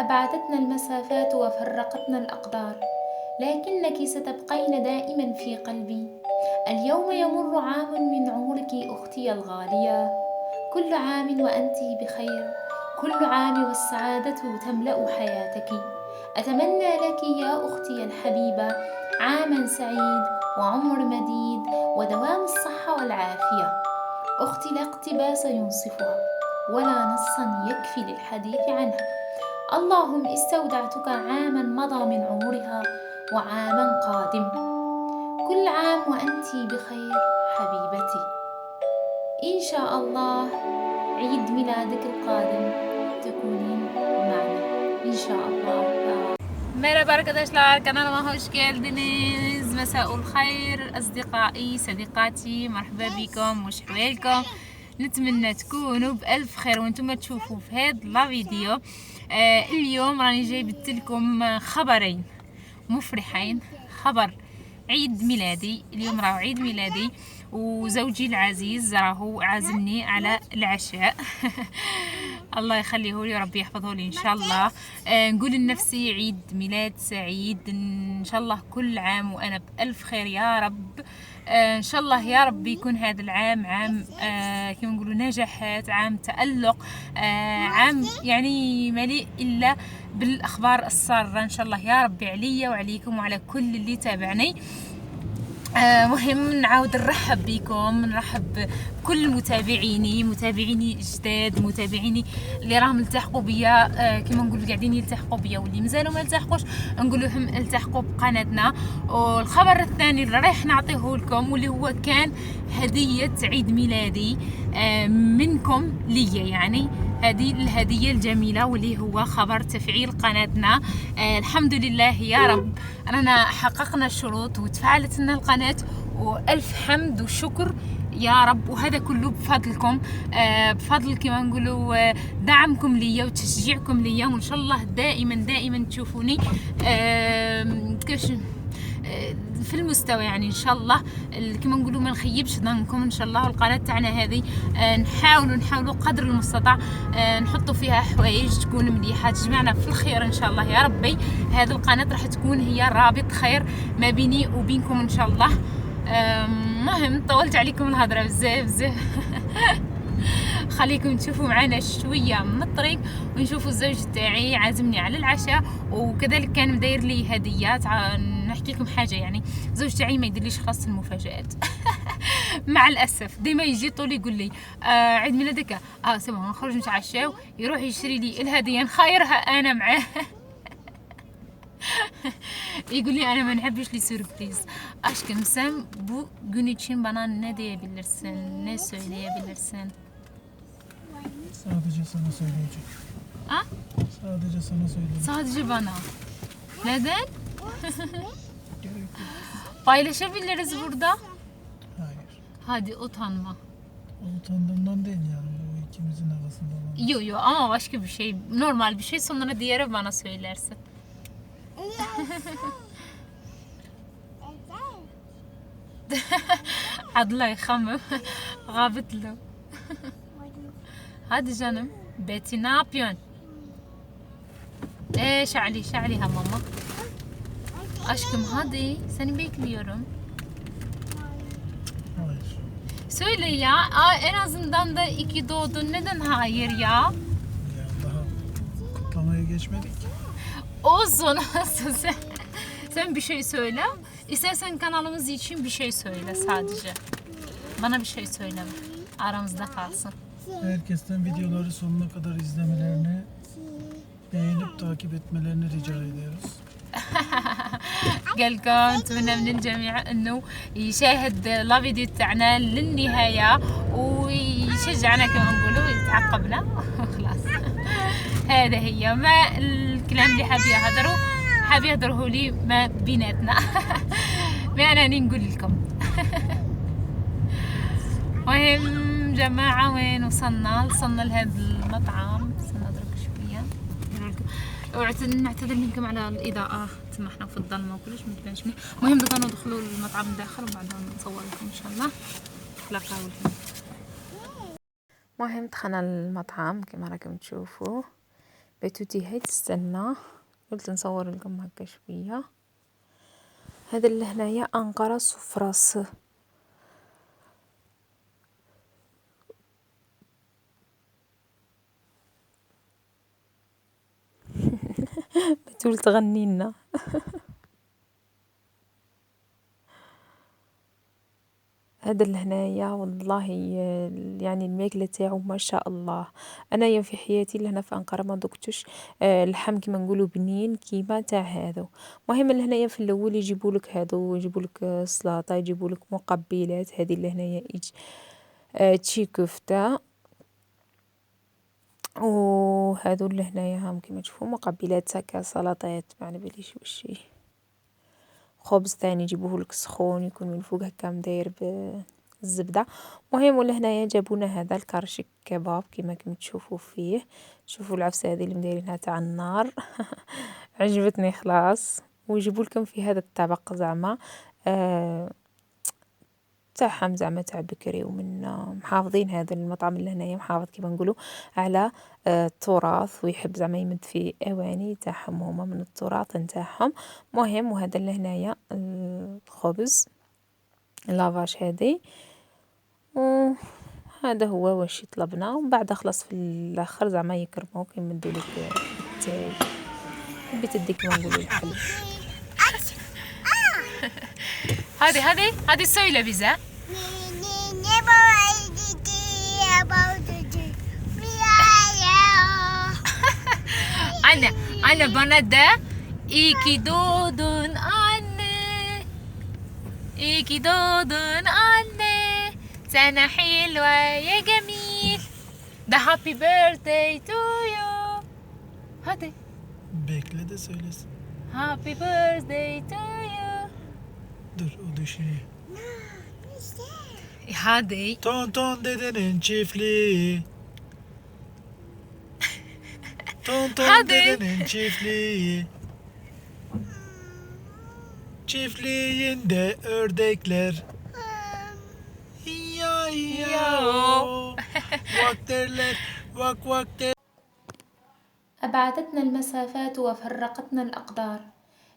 أبعدتنا المسافات وفرقتنا الأقدار، لكنك ستبقين دائما في قلبي. اليوم يمر عام من عمرك أختي الغالية، كل عام وأنت بخير، كل عام والسعادة تملأ حياتك. أتمنى لك يا أختي الحبيبة عاما سعيد وعمر مديد ودوام الصحة والعافية. أختي لا اقتباس ينصفها ولا نصا يكفي للحديث عنها. اللهم استودعتك عاما مضى من عمرها وعاما قادم. كل عام وأنت بخير حبيبتي. إن شاء الله عيد ميلادك القادم تكونين معنا إن شاء الله. Merhaba arkadaşlar, kanalıma hoş geldiniz. مساء الخير أصدقائي صديقاتي، مرحبا بكم وش حوالكم. نتمنى تكونوا بألف خير وانتم تشوفوا في هذا لا فيديو. اليوم راني جايبت لكم خبرين مفرحين. خبر عيد ميلادي، اليوم راهو عيد ميلادي وزوجي العزيز راهو عازمني على العشاء. الله يخليه لي وربي يحفظه لي ان شاء الله. نقول لنفسي عيد ميلاد سعيد ان شاء الله، كل عام وانا بألف خير يا رب. ان شاء الله يا رب يكون هذا العام عام كما نقولوا نجاحات، عام تألق، عام يعني مليء الا بالاخبار الساره ان شاء الله يا ربي عليا وعليكم وعلى كل اللي تابعني. مهم نعاود نرحب بكم، نرحب بكل متابعيني الجداد، متابعيني اللي راهم التحقوا بيا كما نقول قاعدين يلتحقوا بيا، واللي مازالوا ما التحقوش نقول لهم التحقوا بقناتنا. والخبر الثاني اللي رايح نعطيه لكم واللي هو كان هدية عيد ميلادي منكم ليا، يعني هذه الهدية الجميلة واللي هو خبر تفعيل قناتنا. الحمد لله يا رب أننا حققنا الشروط وتفعلت لنا القناة، وألف حمد وشكر يا رب. وهذا كله بفضلكم، بفضل كما نقولوا دعمكم ليا وتشجيعكم ليا، وإن شاء الله دائما تشوفوني في المستوى، يعني ان شاء الله كما نقولوا ما نخيبش ظنكم ان شاء الله. القناه تاعنا هذه نحاولوا قدر المستطاع نحطوا فيها حوايج تكون مليحه تجمعنا في الخير ان شاء الله يا ربي. هذه القناه راح تكون هي رابط خير ما بيني وبينكم ان شاء الله. مهم طولت عليكم الهضره بزاف. خليكم تشوفوا معنا شويه من الطريق ونشوفوا الزوج تاعي عازمني على العشاء، وكذلك كان مداير لي هديات. نحكي لكم حاجه، يعني زوج تاعي ما يديرليش خاص المفاجات. مع الاسف ديما يجي طول يقول لي عيد ميلادك سي بون نخرج نتعشاو، يروح يشري لي الهديه نخايرها انا معاه. يقول لي انا ما نحبش لي سوربريز. اشكن سام bu gün için bana ne diyebilirsin, ne söyleyebilirsin? Sadece sana söyleyecek. Ha? Sadece sana söyleyecek. Sadece bana. Neden? Gerek yok. Paylaşabiliriz burada. Hayır. Hadi utanma. O utandığımdan değil yani. Bu ikimizin arasında olan. Yo ama başka bir şey. Normal bir şey, sonra diğeri bana söylersin. عضله يخمم غابت له. hadi canım. Betty ne yapıyorsun? Şali ha mama. Aşkım hadi, seni bekliyorum. Hayır. Söyle ya, en azından da iki doğdun, neden hayır ya? Ya daha kutlamaya geçmedik. Olsun sen bir şey söyle. İstersen kanalımız için bir şey söyle sadece. Bana bir şey söyleme. Aramızda kalsın. Herkesten videoları sonuna kadar izlemelerini, beğenip takip etmelerini rica ediyoruz. قال لكم نتمنى من الجميع انه يشاهد لا فيديو تاعنا للنهايه ويشجعنا كما نقولوا ويتعقبنا. خلاص هذا هي ما الكلام اللي حاب يهضره لي ما بيناتنا. ما انا نقول لكم. مهم جماعه وين وصلنا لهذا المطعم. نضرب شويه نعتذر منكم على الاضاءه، سمحنا في الظلمه وكلش ما تبانش مليح. المهم دوكا ندخلوا المطعم داخل وبعدها نصور لكم ان شاء الله. تلاقاو المهم دخلنا المطعم كما راكم تشوفوا، بتوتي هاي تستنى، قلت نصور لكم هكا شوية. هذا اللي هنايا أنقرة سفراس. بتول تغني لنا. هذا اللي هنايا والله يعني الماكلة تاعو ما شاء الله. انايا في حياتي لهنا في انقره ما ذقتش اللحم كيما نقولوا بنين كيما تاع هذا. مهم لهنايا في الاول يجيبوا لك هذو، يجيبوا لك سلطه، يجيبوا لك مقبلات. هذه اللي هنايا تشي كفته، وهذو اللي هنايا هم كيما تشوفوا مقبلات هكا سلطات ما على باليش واش هي. خبز ثاني يجيبوه لك سخون يكون من فوق هكا مداير بالزبده. مهم ولا هنايا جابونا هذا الكرش كباب كيما تشوفوا فيه. شوفوا العفسه هذه اللي مدايرينها تاع النار. عجبتني خلاص. ويجيبوا لكم في هذا الطبق زعما تاعهم زعما تاع بكري، ومن محافظين هذا المطعم اللي هنايا محافظ كيما نقولوا على التراث، ويحب زعما يمد في اواني تاعهم هما من التراث نتاعهم. مهم وهذا اللي هنايا الخبز لافاش هذه، وهذا هو واش طلبنا. ومن بعد خلاص في الاخر زعما يكرموك يمدوا لك التاي. حبيت اديك كيما نقولوا الحلو. هذه سويلة بيزا. أنا بنادى إيكي دودون أنا، إيكي دودون أنا، سنة حلوة يا جميل. ده هابي بيرثداي تو يو. هذا Bekle de söylesin. هابي بيرثداي تو يو. Dur o düşünüyor. هذه Tonton dedenin çiftliği. Tonton Hadi. dedenin çiftliği. Çiftliğinde ördekler. Ya ya. Vak derler. Vak vak der. أبعدتنا المسافات وفرقتنا الأقدار،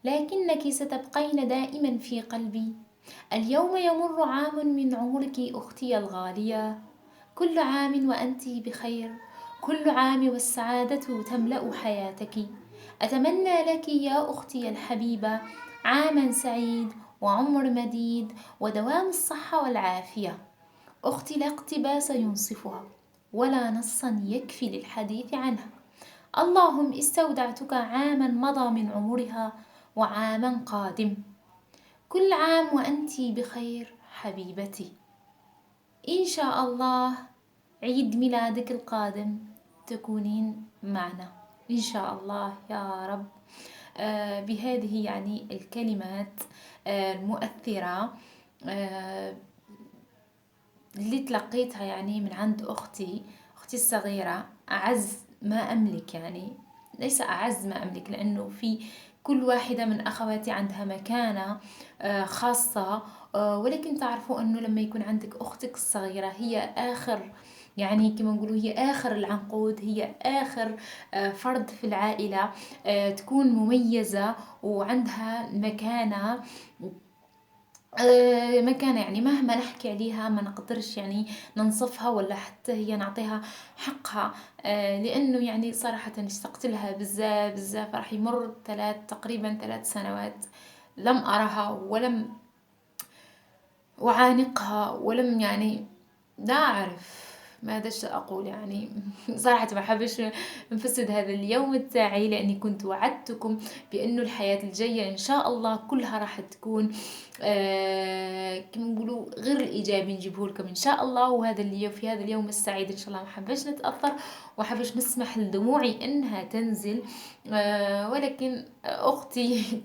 لكنك ستبقين دائما في قلبي. اليوم يمر عام من عمرك أختي الغالية، كل عام وأنت بخير، كل عام والسعادة تملأ حياتك. أتمنى لك يا أختي الحبيبة عاما سعيد وعمر مديد ودوام الصحة والعافية. أختي لا اقتباس ينصفها ولا نصا يكفي للحديث عنها. اللهم استودعتك عاما مضى من عمرها وعاما قادم، كل عام وأنت بخير حبيبتي. إن شاء الله عيد ميلادك القادم تكونين معنا إن شاء الله يا رب. بهذه يعني الكلمات المؤثرة اللي تلقيتها يعني من عند أختي الصغيرة، أعز ما أملك، يعني ليس أعز ما أملك لأنه في كل واحدة من أخواتي عندها مكانة خاصة، ولكن تعرفوا أنه لما يكون عندك أختك الصغيرة هي آخر، يعني كما نقولوا هي آخر العنقود، هي آخر فرد في العائلة، تكون مميزة وعندها مكانة يعني مهما نحكي عليها ما نقدرش يعني ننصفها ولا حتى هي نعطيها حقها. لأنه يعني صراحة اشتقت لها بزاف بزاف. راح يمر تقريبا 3 سنوات لم أرها ولم أعانقها ولم يعني لا أعرف ماذا أقول يعني. صراحة ما حبش نفسد هذا اليوم تاعي، لأني كنت وعدتكم بأنه الحياة الجاية إن شاء الله كلها راح تكون كما نقولوا غير الإيجابي نجيبه لكم إن شاء الله. وهذا اليوم في هذا اليوم السعيد إن شاء الله ما حبش نتأثر وحبش نسمح لدموعي إنها تنزل. ولكن أختي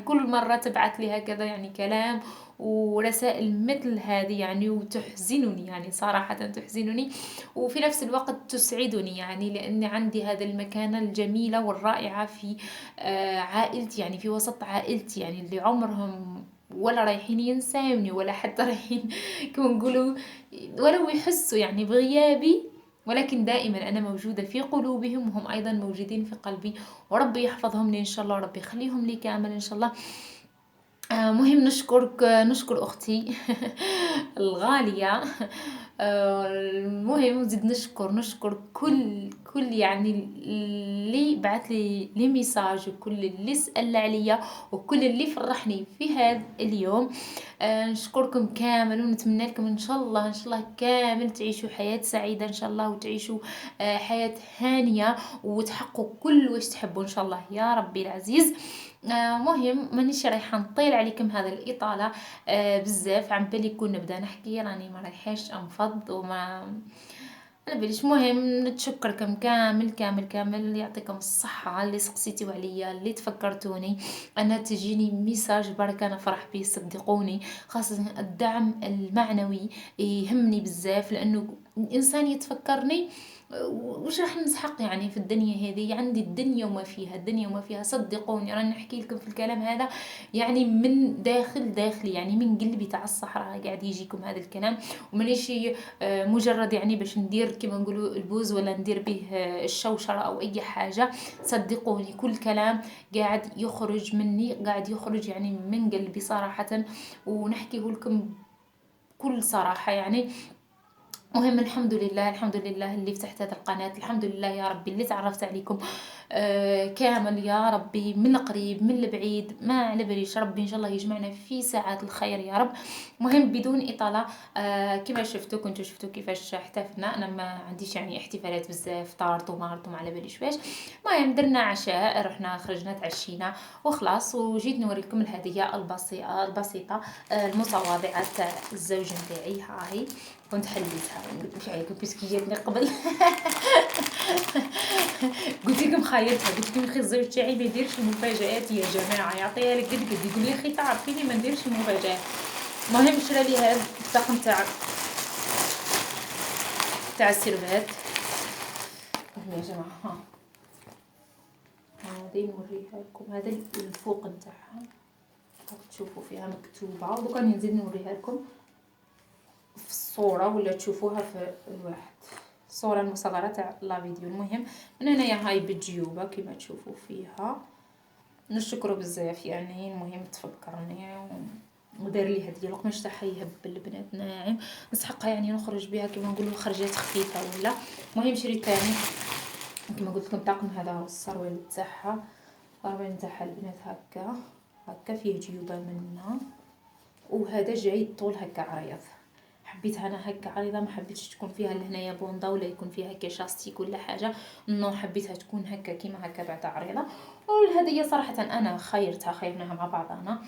كل مرة تبعث لي هكذا يعني كلام ورسائل مثل هذه يعني وتحزنني، يعني صراحة تحزنني وفي نفس الوقت تسعدني، يعني لأن عندي هذا المكانة الجميلة والرائعة في عائلتي، يعني في وسط عائلتي، يعني اللي عمرهم ولا رايحين ينسوني ولا حتى رايحين كما نقولوا ولو يحسوا يعني بغيابي ولكن دائما أنا موجودة في قلوبهم وهم أيضا موجودين في قلبي، وربي يحفظهم لي إن شاء الله، وربي يخليهم لي كامل إن شاء الله. مهم نشكرك، نشكر أختي الغالية. المهم نزيد نشكر كل يعني اللي بعث لي ميساج، وكل اللي سأل عليا، وكل اللي فرحني في هذا اليوم. نشكركم كامل، ونتمنى لكم ان شاء الله كامل تعيشوا حياة سعيدة ان شاء الله، وتعيشوا حياة هانية، وتحققوا كل واش تحبوا ان شاء الله يا ربي العزيز. مهم مانيش رايحه نطيل عليكم هذا الاطاله بزاف، عم بالي كون نبدا نحكي راني ما رايحاش انفض وما على باليش. مهم نتشكركم كامل، يعطيكم الصحة اللي سقسيتوا عليا، اللي تفكرتوني. انا تجيني ميساج برك انا فرح بيه صدقوني، خاصة الدعم المعنوي يهمني بزاف، لانه الانسان يتفكرني وش راح نسحق يعني في الدنيا هذه. عندي الدنيا وما فيها صدقوني، راني نحكي لكم في الكلام هذا يعني من داخلي، يعني من قلبي تاع الصحراء قاعد يجيكم هذا الكلام، ومانيش مجرد يعني باش ندير كما نقولوا البوز، ولا ندير به الشوشرة او اي حاجة. صدقوني كل كلام قاعد يخرج مني، قاعد يخرج يعني من قلبي صراحة، ونحكيه لكم بكل صراحة يعني. مهم الحمد لله اللي فتحت هذه القناة، الحمد لله يا ربي اللي تعرفت عليكم كامل يا ربي، من القريب من البعيد، ما على باليش. ربي ان شاء الله يجمعنا في ساعات الخير يا رب. مهم بدون اطاله، كما كنتوا شفتوا كيفاش احتفلنا. انا ما عنديش يعني احتفالات بزاف، طارت ومارت وما على باليش واش. المهم درنا عشاء، رحنا خرجنا تعشينا وخلاص، وجيت نوريكم الهديه البسيطه المتواضعه تاع الزوج نتاعي. هاهي كنت حليتها، مش عليكم بيسكي جاتني قبل. قلت لكم خايرتها، قلت لكم اخي الزوج تاعي ما يديرش المفاجآت يا جماعه، يعطيها لك قد يقول لي اخي تعرفيني ما نديرش المفاجآت. المهم شرا لي هذا الطقم تاع السيرفات يا جماعه. هذه نوريها لكم، هذا الفوق نتاعها تشوفوا فيها مكتوبه، ودوكا نزيد نوريها لكم في الصوره، ولا تشوفوها في الواحد الصوره المصغره تاع لا فيديو. المهم من هنايا هاي بالجيوبه كما تشوفوا فيها. نشكره بزاف يعني، المهم تفكرني ودار لي هديه القماش تاعها يهبل البنات ناعم، نسحقها يعني نخرج بها كما نقولوا خرجات خفيفه ولا. المهم شريت ثاني كما قلت لكم طاقم هذا السروال تاعها، البنات هكا فيه جيوبه منها، وهذا جاي طول هكا عريض. حبيتها انا هكا عريضه، ما حبيتش تكون فيها لهنايا بوندا ولا يكون فيها هكا شاستيك ولا حاجه، نو حبيتها تكون هكا كيما هكا بعد عريضه. والهديه صراحه انا خيرناها مع بعضنا.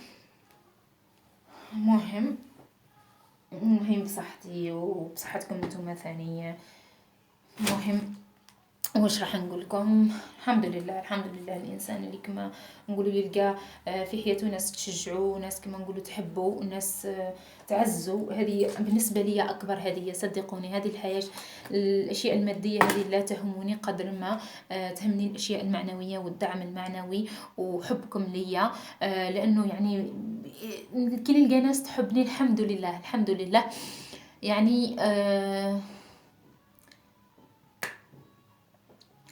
مهم بصحتي وبصحتكم نتوما ثانيه. مهم واش راح نقول لكم، الحمد لله الانسان اللي كما نقولوا يلقى في حياته ناس تشجعوا، ناس كما نقولوا تحبوا، ناس تعزوا. هذه بالنسبه لي اكبر هديه، صدقوني. هذه الحياه الاشياء الماديه هذه لا تهمني قدر ما تهمني الاشياء المعنويه والدعم المعنوي وحبكم ليا. لانه يعني كي نلقى ناس تحبني الحمد لله يعني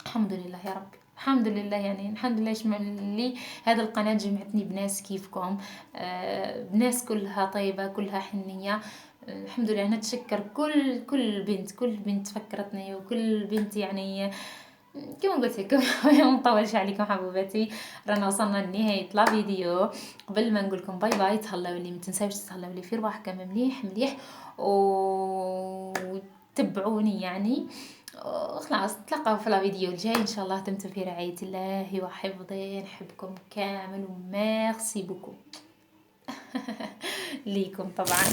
الحمد لله يا ربي، الحمد لله يعني، الحمد لله يشمل لي هذا القناة جمعتني بناس كيفكم، بناس كلها طيبة كلها حنية. الحمد لله نتشكر كل بنت فكرتني، وكل بنت يعني كما قلت لكم. ما نطولش عليكم حبوباتي، رانا وصلنا لنهايه لا فيديو. قبل ما نقول لكم باي باي، تهلاو لي، ما تنساوش تهلاو لي في رواحكم مليح وتبعوني يعني. خلاص نتلاقاو في الفيديو الجاي ان شاء الله. دمتم في رعاية الله وحفظه، نحبكم كامل وميرسي بوكو ليكم طبعا.